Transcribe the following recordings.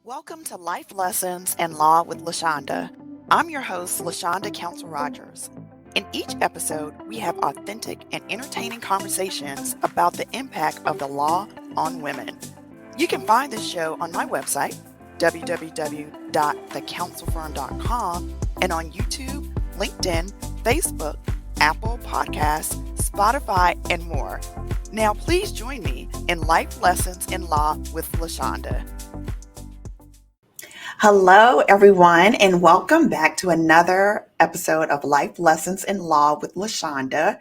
Welcome to Life Lessons in Law with Lashonda. I'm your host, Lashonda Counsel Rogers. In each episode, we have authentic and entertaining conversations about the impact of the law on women. You can find this show on my website, www.thecounselfirm.com, and on YouTube, LinkedIn, Facebook, Apple Podcasts, Spotify, and more. Now, please join me in Life Lessons in Law with Lashonda. Hello, everyone, and welcome back to another episode of Life Lessons in Law with Lashonda.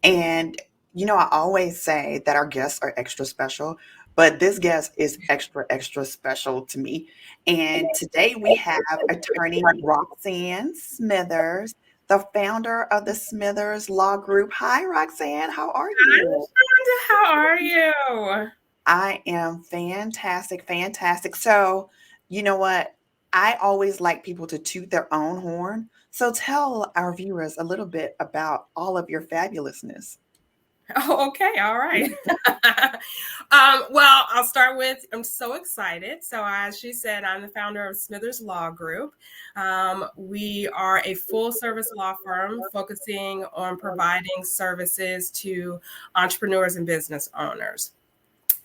And, I always say that our guests are extra special, but this guest is extra, extra special to me. And today we have Attorney Roxann Smithers, the founder of the Smithers Law Group. Hi, Roxann. How are you? Hi, Lashonda. How are you? I am fantastic, fantastic. So, you know what? I always like people to toot their own horn. So tell our viewers a little bit about all of your fabulousness. Oh, okay. All right. Well, I'll start with I'm so excited. So, as she said, I'm the founder of Smithers Law Group. We are a full service law firm focusing on providing services to entrepreneurs and business owners.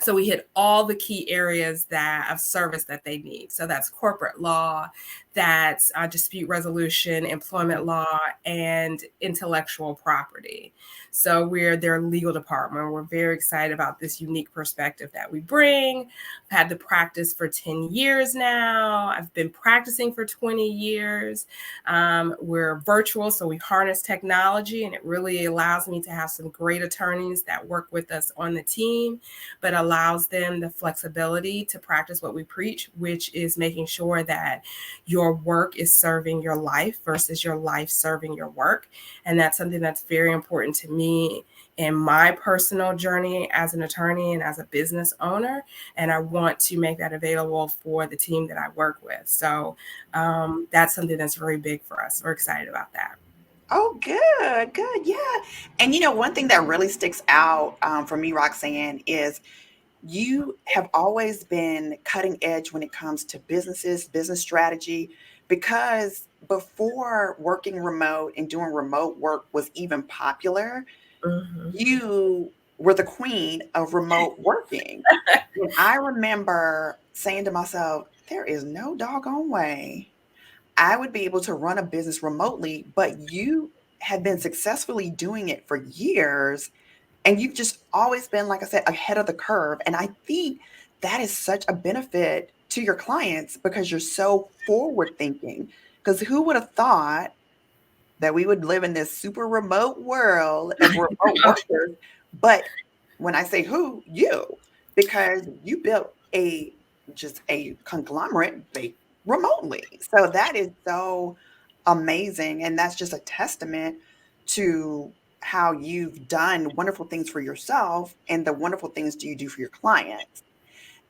So we hit all the key areas of service that they need. So that's corporate law, that's dispute resolution, employment law, and intellectual property. So we're their legal department. We're very excited about this unique perspective that we bring. I've had the practice for 10 years now. I've been practicing for 20 years. We're virtual, so we harness technology, and it really allows me to have some great attorneys that work with us on the team, but allows them the flexibility to practice what we preach, which is making sure that your work is serving your life versus your life serving your work. And that's something that's very important to me in my personal journey as an attorney and as a business owner. And I want to make that available for the team that I work with. So that's something that's very big for us. We're excited about that. Oh, good, good. Yeah. And one thing that really sticks out for me, Roxann, is you have always been cutting edge when it comes to businesses, business strategy, because before working remote and doing remote work was even popular, you were the queen of remote working. And I remember saying to myself, there is no doggone way I would be able to run a business remotely, but you have been successfully doing it for years. And you've just always been, like I said, ahead of the curve. And I think that is such a benefit to your clients because you're so forward thinking. Because who would have thought that we would live in this super remote world of remote workers? But when I say who, you, because you built just a conglomerate based remotely. So that is so amazing. And that's just a testament to how you've done wonderful things for yourself and the wonderful things do you do for your clients.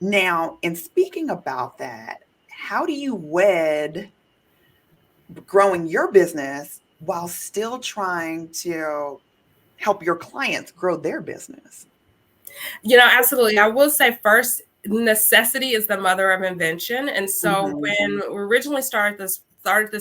Now, in speaking about that, how do you wed growing your business while still trying to help your clients grow their business? Absolutely. I will say first, necessity is the mother of invention. And so when we originally started this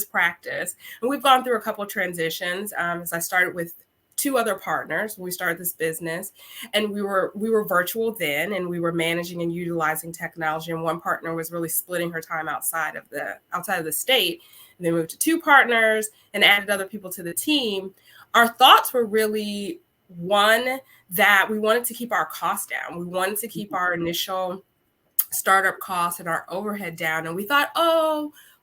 practice, and we've gone through a couple of transitions. As I started with two other partners, we started this business, and we were virtual then, and we were managing and utilizing technology. And one partner was really splitting her time outside of the state, and then moved to two partners and added other people to the team. Our thoughts were really one that we wanted to keep our costs down. We wanted to keep our initial startup costs and our overhead down. And we thought,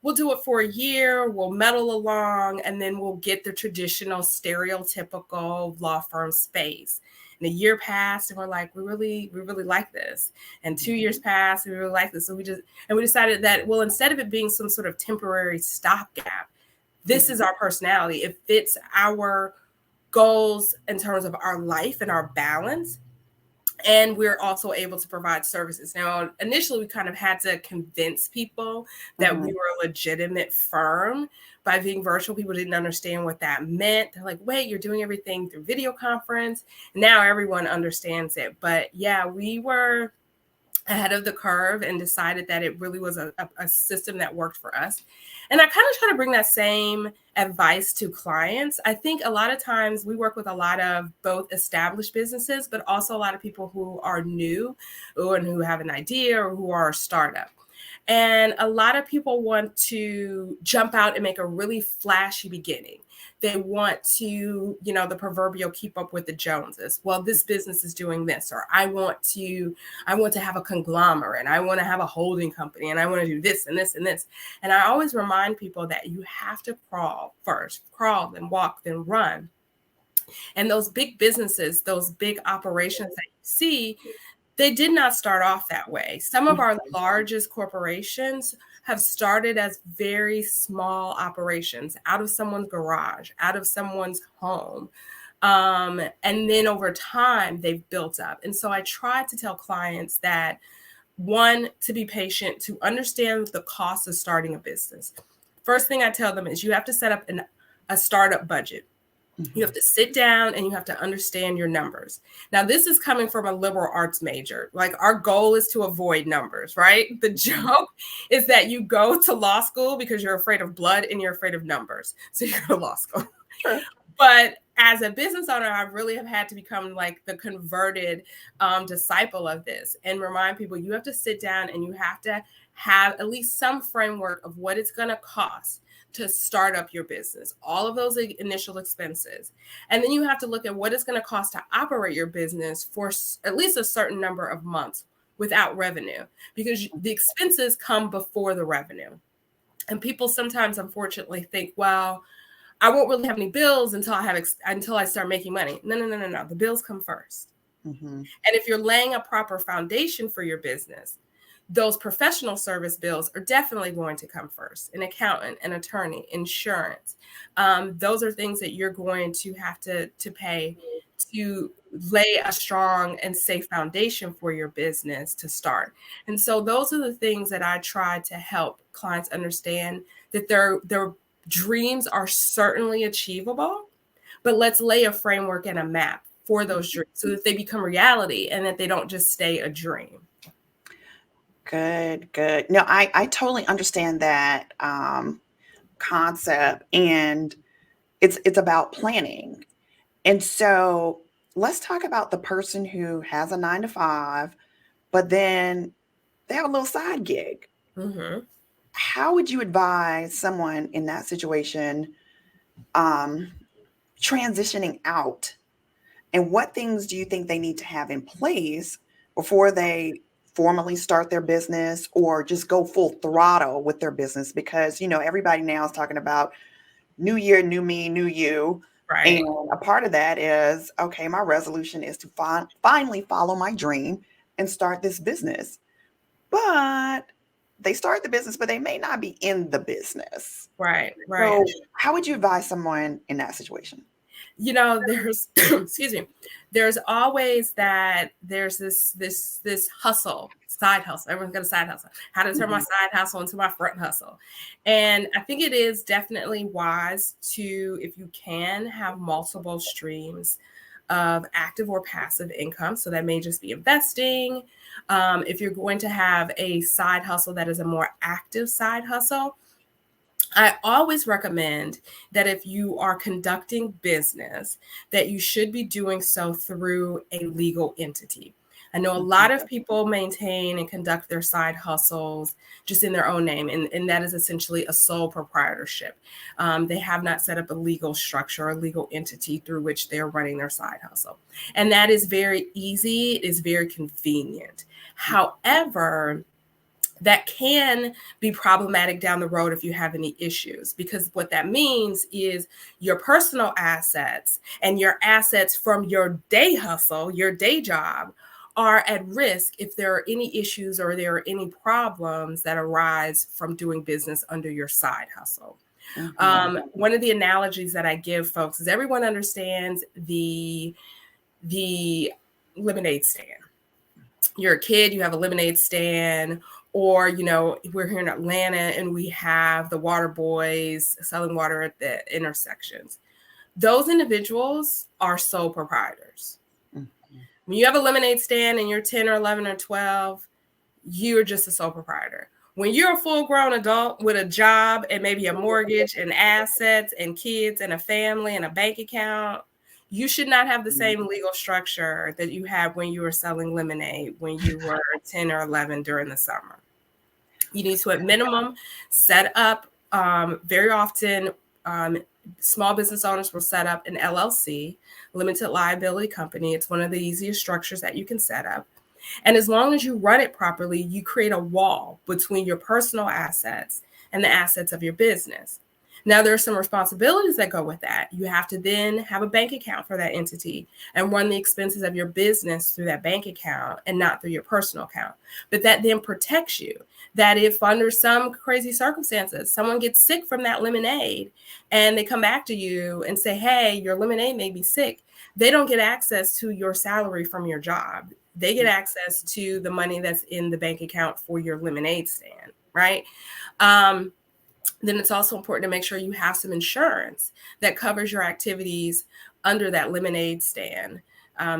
we'll do it for a year, we'll meddle along, and then we'll get the traditional stereotypical law firm space. And a year passed, and we're like, we really like this. And 2 years passed, and we really like this. So we decided that, well, instead of it being some sort of temporary stopgap, this is our personality. It fits our goals in terms of our life and our balance. And we're also able to provide services. Now, initially, we kind of had to convince people that we were a legitimate firm by being virtual. People didn't understand what that meant. They're like, wait, you're doing everything through video conference. Now everyone understands it. But yeah, we were ahead of the curve and decided that it really was a system that worked for us. And I kind of try to bring that same advice to clients. I think a lot of times we work with a lot of both established businesses, but also a lot of people who are new and who have an idea or who are a startup. And a lot of people want to jump out and make a really flashy beginning. They want to, the proverbial keep up with the Joneses. Well, this business is doing this, or I want to have a conglomerate, I want to have a holding company, and I want to do this and this and this. And I always remind people that you have to crawl first, crawl, then walk, then run. And those big businesses, those big operations that you see, they did not start off that way. Some of our largest corporations have started as very small operations out of someone's garage, out of someone's home. And then over time, they've built up. And so I try to tell clients that, one, to be patient, to understand the cost of starting a business. First thing I tell them is you have to set up a startup budget. You have to sit down and you have to understand your numbers. Now, this is coming from a liberal arts major. Like, our goal is to avoid numbers, right? The joke is that you go to law school because you're afraid of blood and you're afraid of numbers. So you go to law school. Sure. But as a business owner, I really have had to become like the converted disciple of this and remind people you have to sit down and you have to have at least some framework of what it's going to cost to start up your business, all of those initial expenses. And then you have to look at what it's going to cost to operate your business for at least a certain number of months without revenue, because the expenses come before the revenue. And people sometimes, unfortunately, think, well, I won't really have any bills until I start making money. No. The bills come first. And if you're laying a proper foundation for your business, those professional service bills are definitely going to come first. An accountant, an attorney, insurance. Those are things that you're going to have to pay to lay a strong and safe foundation for your business to start. And so those are the things that I try to help clients understand, that their dreams are certainly achievable, but let's lay a framework and a map for those dreams so that they become reality and that they don't just stay a dream. Good. No, I totally understand that concept, and it's about planning. And so let's talk about the person who has a 9 to 5, but then they have a little side gig. How would you advise someone in that situation transitioning out? And what things do you think they need to have in place before they formally start their business or just go full throttle with their business? Because, everybody now is talking about new year, new me, new you. Right. And a part of that is, okay, my resolution is to finally follow my dream and start this business. But they start the business, but they may not be in the business. Right. So how would you advise someone in that situation? There's excuse me, there's always this hustle, side hustle. Everyone's got a side hustle. How to turn my side hustle into my front hustle. And I think it is definitely wise to, if you can, have multiple streams of active or passive income. So that may just be investing. If you're going to have a side hustle that is a more active side hustle, I always recommend that if you are conducting business, that you should be doing so through a legal entity. I know a lot of people maintain and conduct their side hustles just in their own name, and that is essentially a sole proprietorship. They have not set up a legal structure or a legal entity through which they're running their side hustle. And that is very easy. It is very convenient. However, that can be problematic down the road if you have any issues, because what that means is your personal assets and your assets from your day hustle, your day job, are at risk if there are any issues or there are any problems that arise from doing business under your side hustle. One of the analogies that I give folks is everyone understands the lemonade stand. You're a kid, you have a lemonade stand. Or, we're here in Atlanta and we have the water boys selling water at the intersections. Those individuals are sole proprietors. When you have a lemonade stand and you're 10 or 11 or 12, you're just a sole proprietor. When you're a full-grown adult with a job and maybe a mortgage and assets and kids and a family and a bank account, you should not have the same legal structure that you had when you were selling lemonade when you were 10 or 11 during the summer. You need to, at minimum, set up, very often, small business owners will set up an LLC, limited liability company. It's one of the easiest structures that you can set up. And as long as you run it properly, you create a wall between your personal assets and the assets of your business. Now, there are some responsibilities that go with that. You have to then have a bank account for that entity and run the expenses of your business through that bank account and not through your personal account. But that then protects you, that if under some crazy circumstances, someone gets sick from that lemonade and they come back to you and say, hey, your lemonade may be sick, they don't get access to your salary from your job. They get access to the money that's in the bank account for your lemonade stand, right? Then it's also important to make sure you have some insurance that covers your activities under that lemonade stand,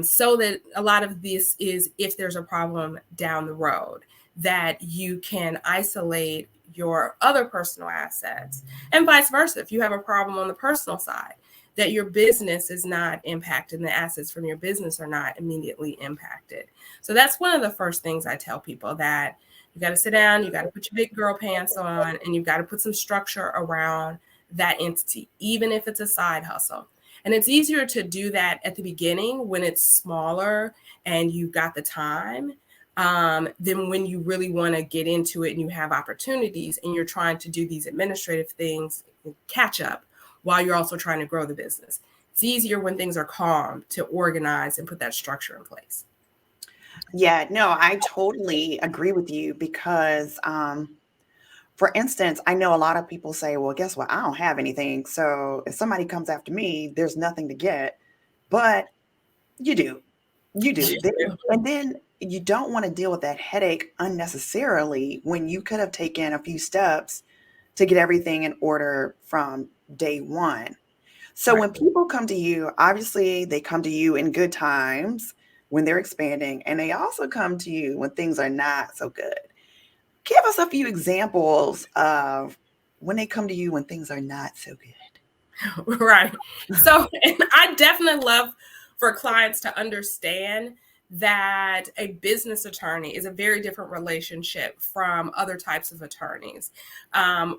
so that a lot of this is, if there's a problem down the road, that you can isolate your other personal assets, and vice versa. If you have a problem on the personal side, that your business is not impacted and the assets from your business are not immediately impacted. So that's one of the first things I tell people, that you got to sit down, you got to put your big girl pants on, and you've got to put some structure around that entity, even if it's a side hustle. And it's easier to do that at the beginning when it's smaller and you've got the time, than when you really want to get into it and you have opportunities and you're trying to do these administrative things, catch up, while you're also trying to grow the business. It's easier when things are calm to organize and put that structure in place. Yeah, no, I totally agree with you because, for instance, I know a lot of people say, well, guess what? I don't have anything. So if somebody comes after me, there's nothing to get. But you do. You do. And then you don't want to deal with that headache unnecessarily when you could have taken a few steps to get everything in order from day one. So when people come to you, obviously they come to you in good times when they're expanding, and they also come to you when things are not so good. Give us a few examples of when they come to you when things are not so good. Right. So, and I definitely love for clients to understand that a business attorney is a very different relationship from other types of attorneys,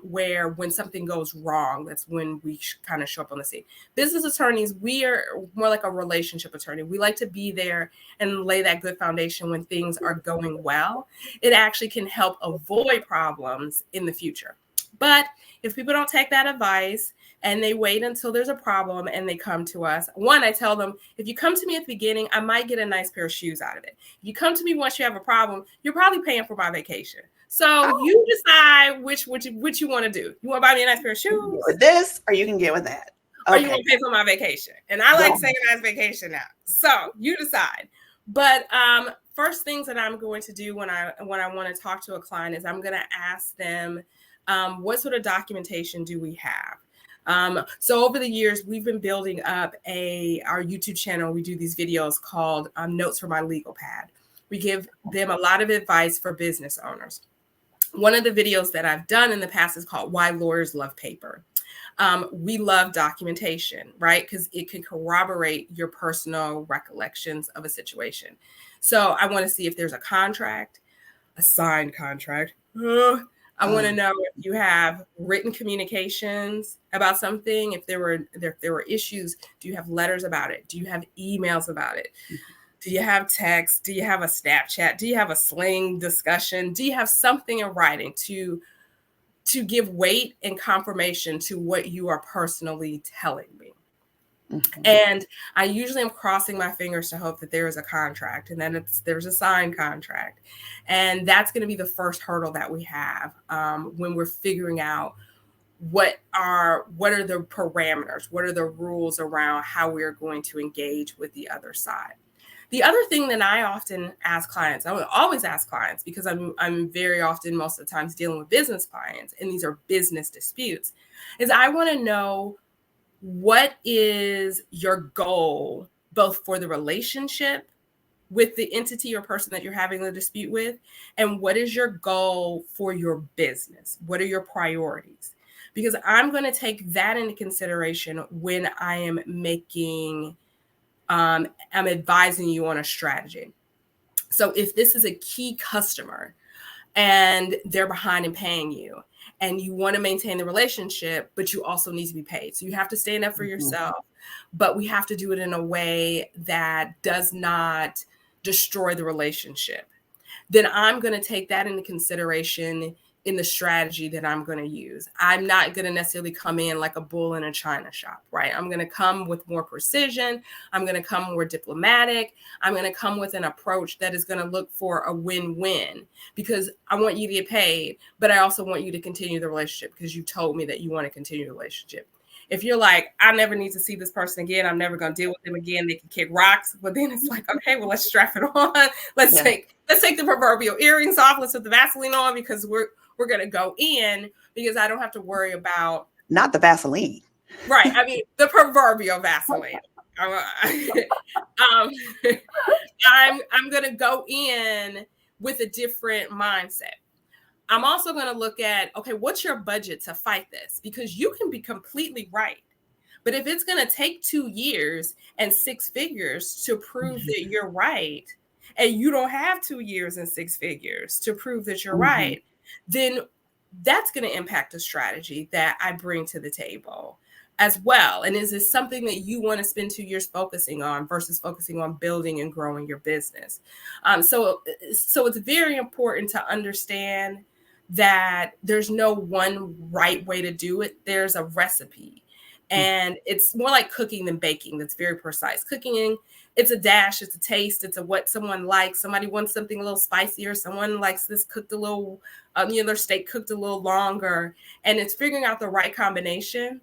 where when something goes wrong, that's when we kind of show up on the scene. Business attorneys, we are more like a relationship attorney. We like to be there and lay that good foundation when things are going well. It actually can help avoid problems in the future. But if people don't take that advice and they wait until there's a problem and they come to us, one, I tell them, if you come to me at the beginning, I might get a nice pair of shoes out of it. If you come to me once you have a problem, you're probably paying for my vacation. So you decide which you want to do. You want to buy me a nice pair of shoes? With this, or you can get with that. Okay. Or you want to pay for my vacation. And I like saying nice vacation now. So you decide. But first things that I'm going to do when I want to talk to a client is I'm going to ask them, what sort of documentation do we have? So over the years, we've been building up our YouTube channel. We do these videos called Notes from My Legal Pad. We give them a lot of advice for business owners. One of the videos that I've done in the past is called Why Lawyers Love Paper. We love documentation, right? Because it can corroborate your personal recollections of a situation. So I want to see if there's a contract, a signed contract. I want to know if you have written communications about something. If there were issues, do you have letters about it? Do you have emails about it? Do you have text? Do you have a Snapchat? Do you have a sling discussion? Do you have something in writing to give weight and confirmation to what you are personally telling me? Mm-hmm. And I usually am crossing my fingers to hope that there is a contract, and then there's a signed contract. And that's going to be the first hurdle that we have when we're figuring out what are the parameters, what are the rules around how we are going to engage with the other side. The other thing that I often ask clients, I would always ask clients, because I'm very often, most of the times, dealing with business clients, and these are business disputes, is I want to know, what is your goal, both for the relationship with the entity or person that you're having the dispute with, and what is your goal for your business? What are your priorities? Because I'm going to take that into consideration when I am making, I'm advising you on a strategy. So if this is a key customer and they're behind in paying you, and you want to maintain the relationship, but you also need to be paid. So you have to stand up for yourself, but we have to do it in a way that does not destroy the relationship. Then I'm going to take that into consideration in the strategy that I'm going to use. I'm not going to necessarily come in like a bull in a china shop, right? I'm going to come with more precision. I'm going to come more diplomatic. I'm going to come with an approach that is going to look for a win-win, because I want you to get paid, but I also want you to continue the relationship because you told me that you want to continue the relationship. If you're like, I never need to see this person again, I'm never going to deal with them again, they can kick rocks. But then it's like, okay, well, let's strap it on. Let's take the proverbial earrings off. Let's put the Vaseline on, because we're going to go in, because I don't have to worry about. Not the Vaseline. Right. I mean, the proverbial Vaseline. I'm going to go in with a different mindset. I'm also going to look at, okay, what's your budget to fight this? Because you can be completely right. But if it's going to take 2 years and 6 figures to prove that you're right, and you don't have 2 years and 6 figures to prove that you're right, then that's going to impact the strategy that I bring to the table as well. And is this something that you want to spend 2 years focusing on versus focusing on building and growing your business? So it's very important to understand that there's no one right way to do it. There's a recipe. And it's more like cooking than baking. That's very precise. Cooking, it's a dash, it's a taste, it's a what someone likes. Somebody wants something a little spicier. Someone likes this cooked a little, their steak cooked a little longer. And it's figuring out the right combination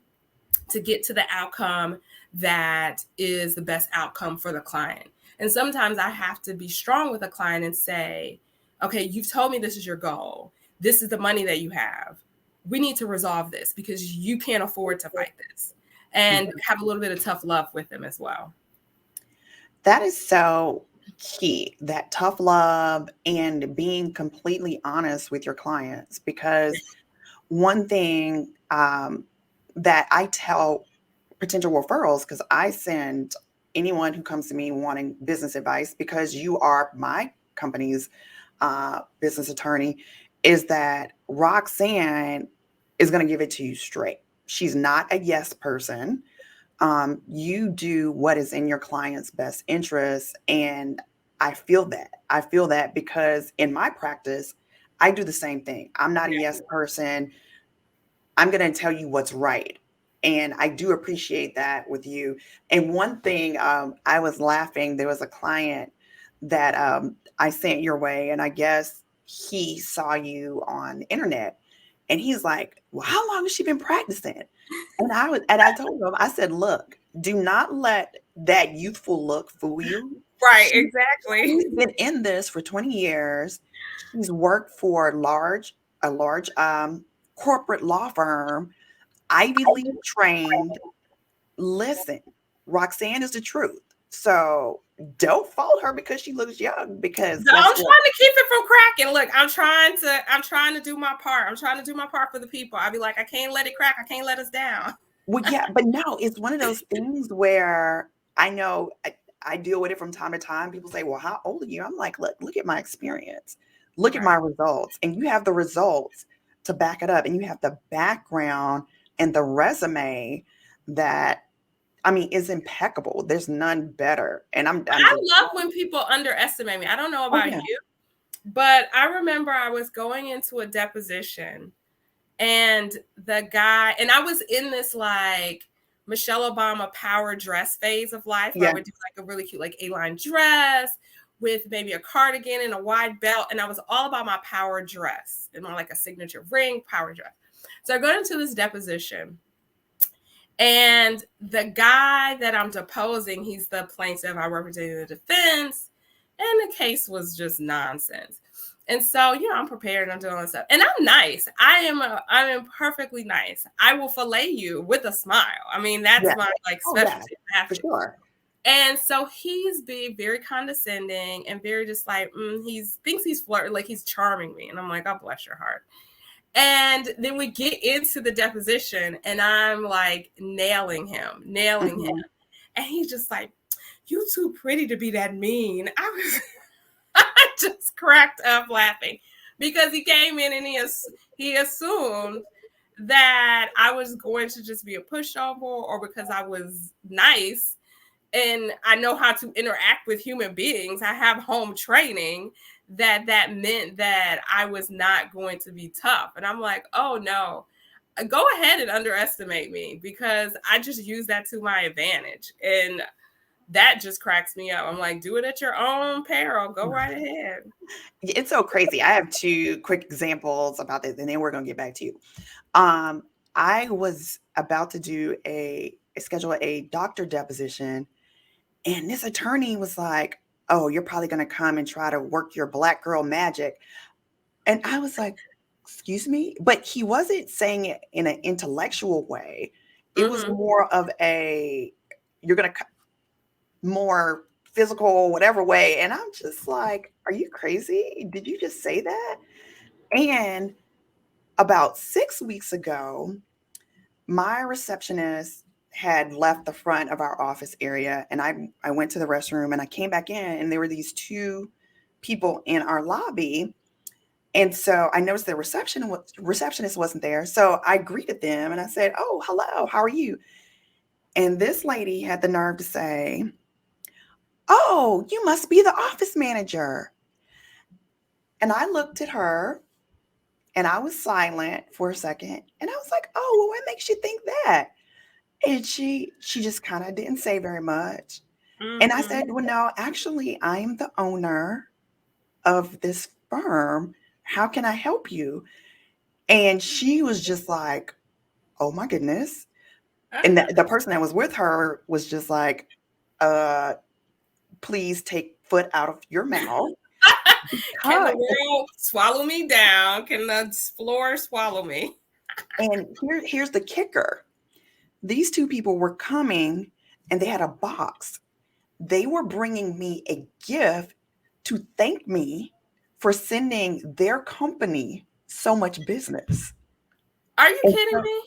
to get to the outcome that is the best outcome for the client. And sometimes I have to be strong with a client and say, okay, you've told me this is your goal. This is the money that you have. We need to resolve this because you can't afford to fight this. And have a little bit of tough love with them as well. That is so key, that tough love and being completely honest with your clients. Because one thing that I tell potential referrals, because I send anyone who comes to me wanting business advice, because you are my company's business attorney, is that Roxann is going to give it to you straight. She's not a yes person. You do what is in your client's best interest. And I feel that. I feel that because in my practice, I do the same thing. I'm not a yes person. I'm going to tell you what's right. And I do appreciate that with you. And one thing, I was laughing. There was a client that I sent your way, and I guess he saw you on the internet. And he's like, well, how long has she been practicing? And I told him, I said, look, do not let that youthful look fool you. Right, exactly. She's been in this for 20 years. She's worked for a large corporate law firm, Ivy League trained. Listen, Roxann is the truth. So don't fault her because she looks young, because I'm trying to keep it from cracking. Look, I'm trying to do my part. I'm trying to do my part for the people. I'll be like, I can't let it crack. I can't let us down. Well, yeah, but no, it's one of those things where I know I deal with it from time to time. People say, well, how old are you? I'm like, look at my experience. Look at my results. And you have the results to back it up. And you have the background and the resume that, I mean, is impeccable. There's none better. And I love when people underestimate me. I don't know about you, but I remember I was going into a deposition, and the guy, and I was in this like Michelle Obama power dress phase of life, where I would do like a really cute like A-line dress with maybe a cardigan and a wide belt. And I was all about my power dress and like a signature ring power dress. So I go into this deposition, and the guy that I'm deposing, he's the plaintiff. I represented the defense, and the case was just nonsense. And so, I'm prepared. I'm doing all this stuff, and I'm nice. I am perfectly nice. I will fillet you with a smile. I mean, that's my like specialty. For sure. And so he's being very condescending and very just like, he thinks he's flirting, like he's charming me. And I'm like, oh, bless your heart. And then we get into the deposition and I'm like nailing him. Mhm. And he's just like, you too pretty to be that mean. I just cracked up laughing because he came in and he assumed that I was going to just be a pushover, or because I was nice and I know how to interact with human beings, I have home training, that meant that I was not going to be tough. And I'm like, oh no, go ahead and underestimate me, because I just use that to my advantage. And that just cracks me up. I'm like, do it at your own peril. Go right ahead. It's so crazy. I have two quick examples about this, and then we're gonna get back to you. Um, I was about to do schedule a doctor deposition, and this attorney was like, "Oh, you're probably gonna come and try to work your black girl magic." And I was like, "Excuse me?" But he wasn't saying it in an intellectual way. It was Mm-hmm. more of a, "You're gonna more physical, whatever way." And I'm just like, "Are you crazy? Did you just say that?" And about 6 weeks ago, my receptionist had left the front of our office area, and I went to the restroom and I came back in, and there were these two people in our lobby. And so I noticed the receptionist wasn't there. So I greeted them and I said, "Oh, hello, how are you?" And this lady had the nerve to say, "Oh, you must be the office manager." And I looked at her and I was silent for a second. And I was like, "Oh, well, what makes you think that?" And she just kind of didn't say very much. And I Mm-hmm. said, "Well, no, actually, I'm the owner of this firm. How can I help you?" And she was just like, "Oh my goodness." And the person that was with her was just like, uh, "Please take foot out of your mouth." Can the Because, world swallow me down? Can the floor swallow me? and here's the kicker. These two people were coming and they had a box. They were bringing me a gift to thank me for sending their company so much business. Are you And kidding so me?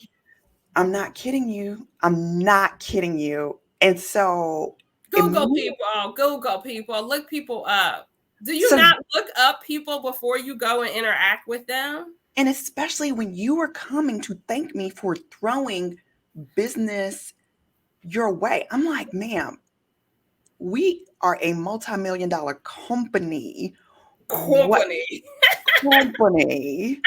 I'm not kidding you. I'm not kidding you. And so Google immediately, people. Google people. Look people up. Do you so not look up people before you go and interact with them? and especially when you were coming to thank me for throwing business your way. I'm like, "Ma'am, we are a multi-million dollar company. What Company. company?"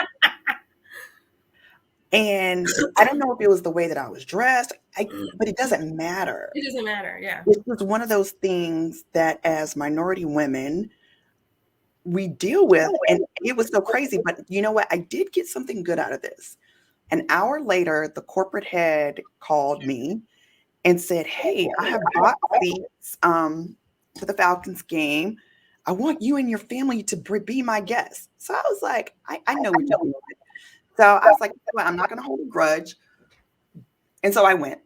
And I don't know if it was the way that I was dressed, but it doesn't matter. It doesn't matter. Yeah. It was one of those things that as minority women, we deal with, and it was so crazy, but you know what? I did get something good out of this. An hour later, the corporate head called me and said, "Hey, I have bought seats for the Falcons game. I want you and your family to be my guests." So I was like, I know what you're doing. So I was like, "Well, I'm not going to hold a grudge." And so I went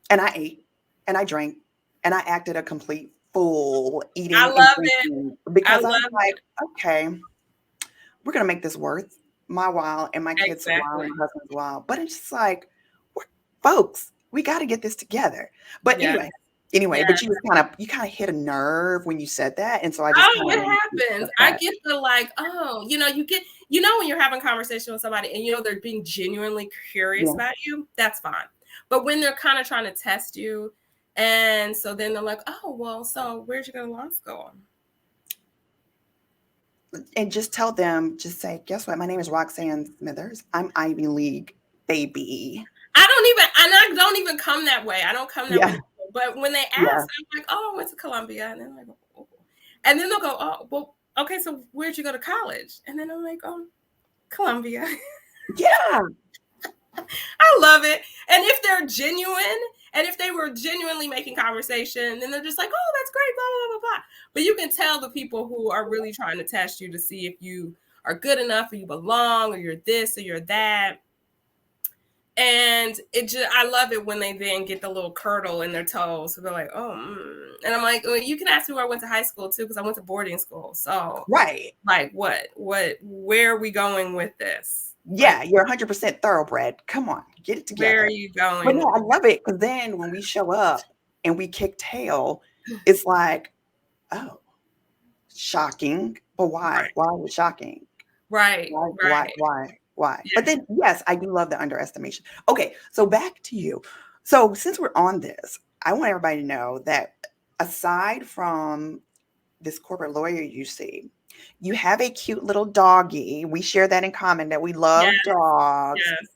and I ate and I drank and I acted a complete fool I eating and love it. drinking I because I was love like, it. "Okay, we're going to make this worth my while and my kids' while and Exactly. my husband's while." But it's just like, folks, we got to get this together. But Yeah. anyway, Yeah. but you kind of hit a nerve when you said that. And so I just Oh, kind of it wanted to happens. discuss I that. get the like, oh, when you're having a conversation with somebody and they're being genuinely curious Yeah. about you, that's fine. But when they're kind of trying to test you, and so then they're like, oh, well, so where'd you go to law school? And just tell them, just say, "Guess what? My name is Roxann Smithers. I'm Ivy League, baby." I don't even come that way. I don't come that way. Yeah. But when they Yeah. ask, I'm like, oh, I went to Columbia. And they're like, oh. And then they'll go, oh, well, okay, so where'd you go to college? And then I'm like, oh, Columbia. Yeah. I love it. And if they're genuine, and if they were genuinely making conversation, then they're just like, oh, that's great, blah, blah, blah, blah. But you can tell the people who are really trying to test you to see if you are good enough, or you belong, or you're this, or you're that. And I love it when they then get the little curdle in their toes. So they're like, oh, and I'm like, well, you can ask me where I went to high school too, because I went to boarding school. So, Right. like, where are we going with this? Yeah, Like, you're 100% thoroughbred. Come on, get it where together. are you But going? no, I love it because then when we show up and we kick tail, it's like, oh, shocking. But why? Right, Why was shocking? right, Why? Why? right. Why? Why? But Yeah, then, yes, I do love the underestimation. Okay, so back to you. So since we're on this, I want everybody to know that aside from this corporate lawyer you see, you have a cute little doggy. We share that in common that we yes, love dogs. yes.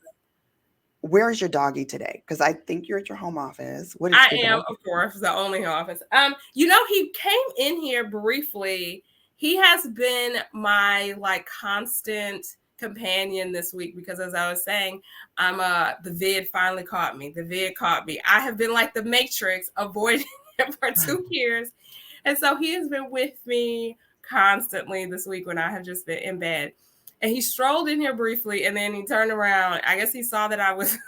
Where is your doggy today? Because I think you're at your home office. What is I the am, dog? of course, the only office. He came in here briefly. He has been my like constant companion this week because, as I was saying, the vid finally caught me. The vid caught me. I have been like the Matrix, avoiding him for 2 years, and so he has been with me constantly this week when I have just been in bed. And he strolled in here briefly, and then he turned around. I guess he saw that I was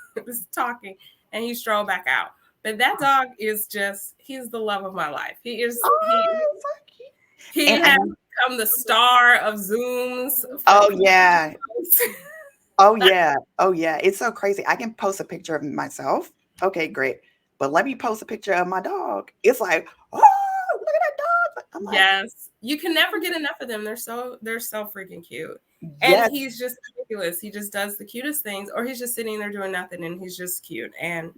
talking, and he strolled back out. But that dog is he's the love of my life. Oh, so cute. He And I, has become the star of Zooms for oh people. yeah, oh yeah, oh yeah. It's so crazy. I can post a picture of myself. Okay, great. But let me post a picture of my dog. It's like, oh, look at that dog. I'm like, Yes. You can never get enough of them. They're so freaking cute. And yes. he's just ridiculous. He just does the cutest things, or he's just sitting there doing nothing and he's just cute. And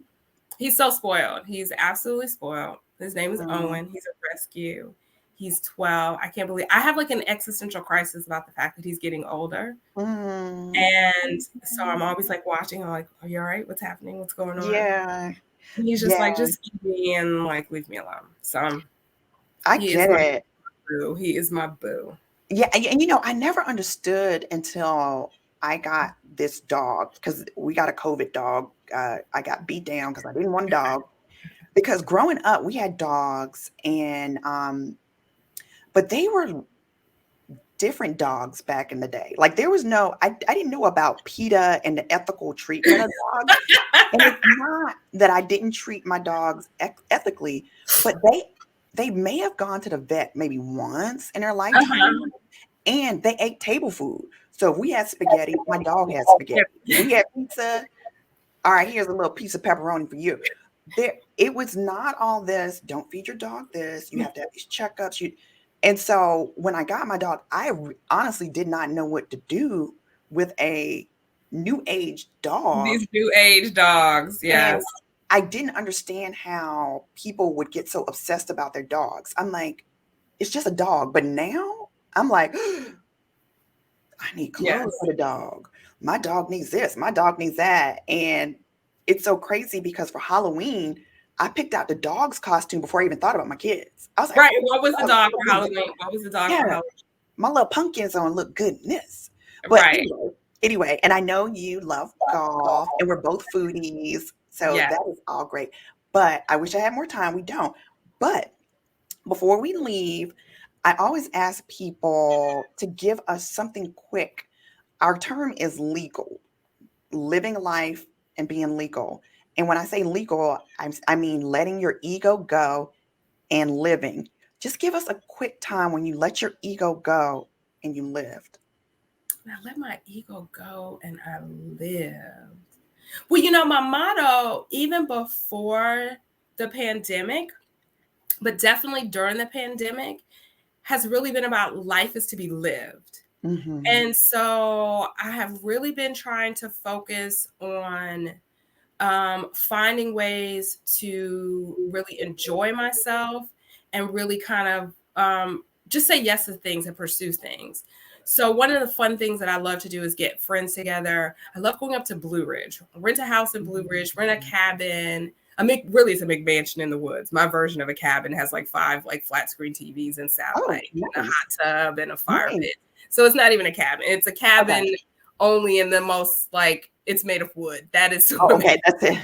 he's so spoiled. He's absolutely spoiled. His name is Mm, Owen. He's a rescue. He's 12. I can't believe I have like an existential crisis about the fact that he's getting older. mm, And so I'm always like watching, I'm like, are you all right? What's happening? What's going on? yeah, And he's just like, yeah. just keep me and like leave me alone. So I he is get my it. boo. He is my boo. Yeah, and you know, I never understood until I got this dog because we got a COVID dog. I got beat down because I didn't want a dog. Because growing up, we had dogs, and but they were different dogs back in the day. Like there was no, I didn't know about PETA and the ethical treatment of dogs. And it's not that I didn't treat my dogs ethically, but they may have gone to the vet maybe once in their lifetime, Uh-huh. and they ate table food. So if we had spaghetti, my dog had spaghetti. If we had pizza, all right, here's a little piece of pepperoni for you. It was not all this. Don't feed your dog this. You have to have these checkups. And so when I got my dog, I honestly did not know what to do with a new age dog, These new age dogs, and yes. I didn't understand how people would get so obsessed about their dogs. I'm like, it's just a dog. But now I'm like, I need clothes Yes. for the dog. My dog needs this. My dog needs that. And it's so crazy because for Halloween, I picked out the dog's costume before I even thought about my kids. I was like, Right. oh, What was the that dog looks for so good. Halloween? What was the dog for Yeah, Halloween? my little pumpkins on look good in this. But Right. anyway, and I know you love golf and we're both foodies. So Yes. that is all great. But I wish I had more time. We don't. But before we leave, I always ask people to give us something quick. Our term is legal, living life and being legal. And when I say legal, I mean letting your ego go and living. Just give us a quick time when you let your ego go and you lived. I let my ego go and I lived. Well, my motto, even before the pandemic, but definitely during the pandemic, has really been about life is to be lived. Mm-hmm. And so I have really been trying to focus on finding ways to really enjoy myself and really kind of just say yes to things and pursue things. So one of the fun things that I love to do is get friends together. I love going up to Blue Ridge, rent a house in Blue Ridge, rent a cabin. Really, it's a big mansion in the woods. My version of a cabin has like 5 like flat screen TVs and Oh, satellite, and a nice. hot tub and a fire Nice. pit. So it's not even a cabin. It's a Okay. cabin only in the most like it's made of wood. That is Oh, okay. That's it.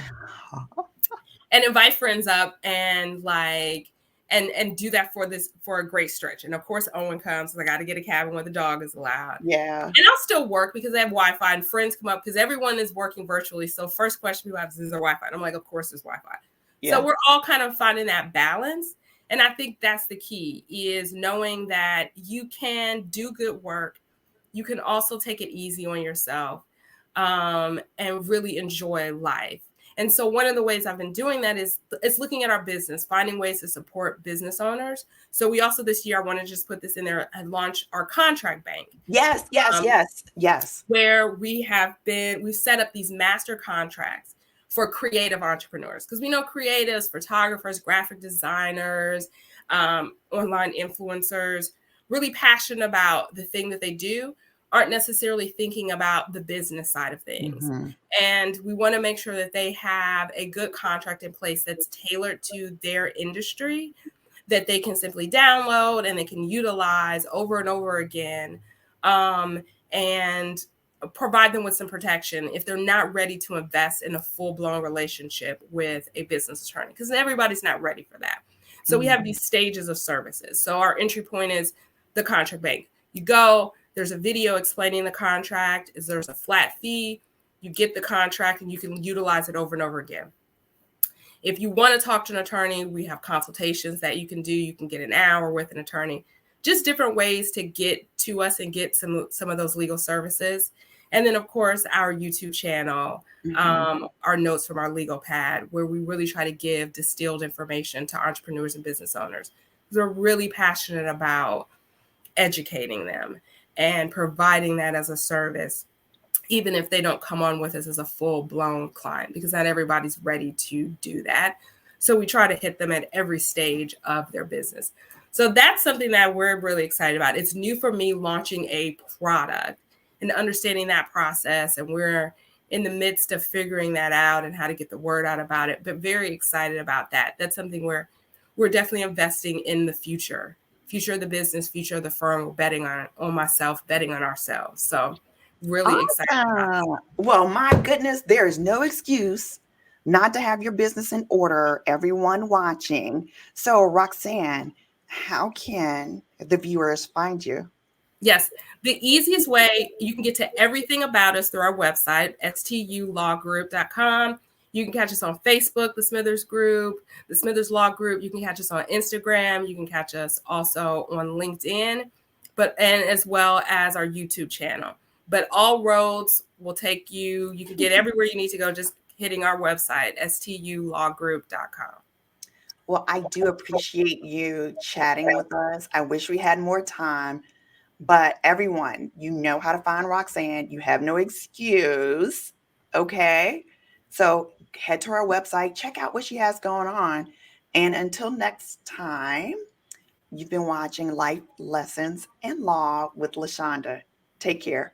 and invite friends up and like and do that for a great stretch. And of course, Owen comes, so I got to get a cabin where the dog is allowed. Yeah. And I'll still work because I have Wi-Fi, and friends come up because everyone is working virtually. So first question people have is there Wi-Fi? And I'm like, of course there's Wi-Fi. Yeah. So we're all kind of finding that balance. And I think that's the key, is knowing that you can do good work. You can also take it easy on yourself, and really enjoy life. And so one of the ways I've been doing that is looking at our business, finding ways to support business owners. So we also this year, I want to just put this in there and launch our contract bank. Yes. Where we've set up these master contracts for creative entrepreneurs, because we know creatives, photographers, graphic designers, online influencers, really passionate about the thing that they do, aren't necessarily thinking about the business side of things. Mm-hmm. And we want to make sure that they have a good contract in place that's tailored to their industry, that they can simply download and they can utilize over and over again, and provide them with some protection if they're not ready to invest in a full-blown relationship with a business attorney, because everybody's not ready for that. So we have these stages of services. So our entry point is the contract bank. You go, there's a video explaining the contract, there's a flat fee, you get the contract and you can utilize it over and over again. If you want to talk to an attorney, we have consultations that you can do. You can get an hour with an attorney, just different ways to get to us and get some of those legal services. And then, of course, our YouTube channel, our notes from our legal pad, where we really try to give distilled information to entrepreneurs and business owners. We're really passionate about educating them and providing that as a service, even if they don't come on with us as a full-blown client, because not everybody's ready to do that. So we try to hit them at every stage of their business. So that's something that we're really excited about. It's new for me, launching a product and understanding that process. And we're in the midst of figuring that out and how to get the word out about it, but very excited about that. That's something where we're definitely investing in the future of the business, future of the firm. We're betting on myself, betting on ourselves. So really excited about it. Well, my goodness, there is no excuse not to have your business in order, everyone watching. So Roxann, how can the viewers find you? Yes, the easiest way, you can get to everything about us through our website, stulawgroup.com. You can catch us on Facebook, the Smithers Group, the Smithers Law Group. You can catch us on Instagram. You can catch us also on LinkedIn, and as well as our YouTube channel. But all roads will take you. You can get everywhere you need to go just hitting our website, stulawgroup.com. Well, I do appreciate you chatting with us. I wish we had more time. But everyone, you know how to find Roxann. You have no excuse. Okay. So head to our website, check out what she has going on. And until next time, you've been watching Life Lessons in Law with Lashonda. Take care.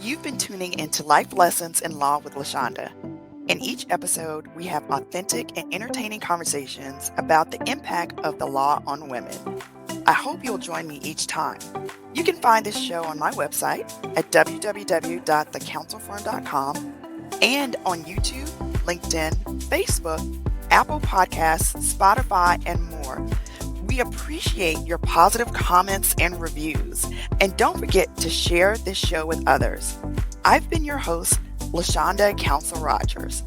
You've been tuning into Life Lessons in Law with Lashonda. In each episode, we have authentic and entertaining conversations about the impact of the law on women. I hope you'll join me each time. You can find this show on my website at www.thecounselfirm.com and on YouTube, LinkedIn, Facebook, Apple Podcasts, Spotify, and more. We appreciate your positive comments and reviews. And don't forget to share this show with others. I've been your host, Lashonda Counsel Rogers.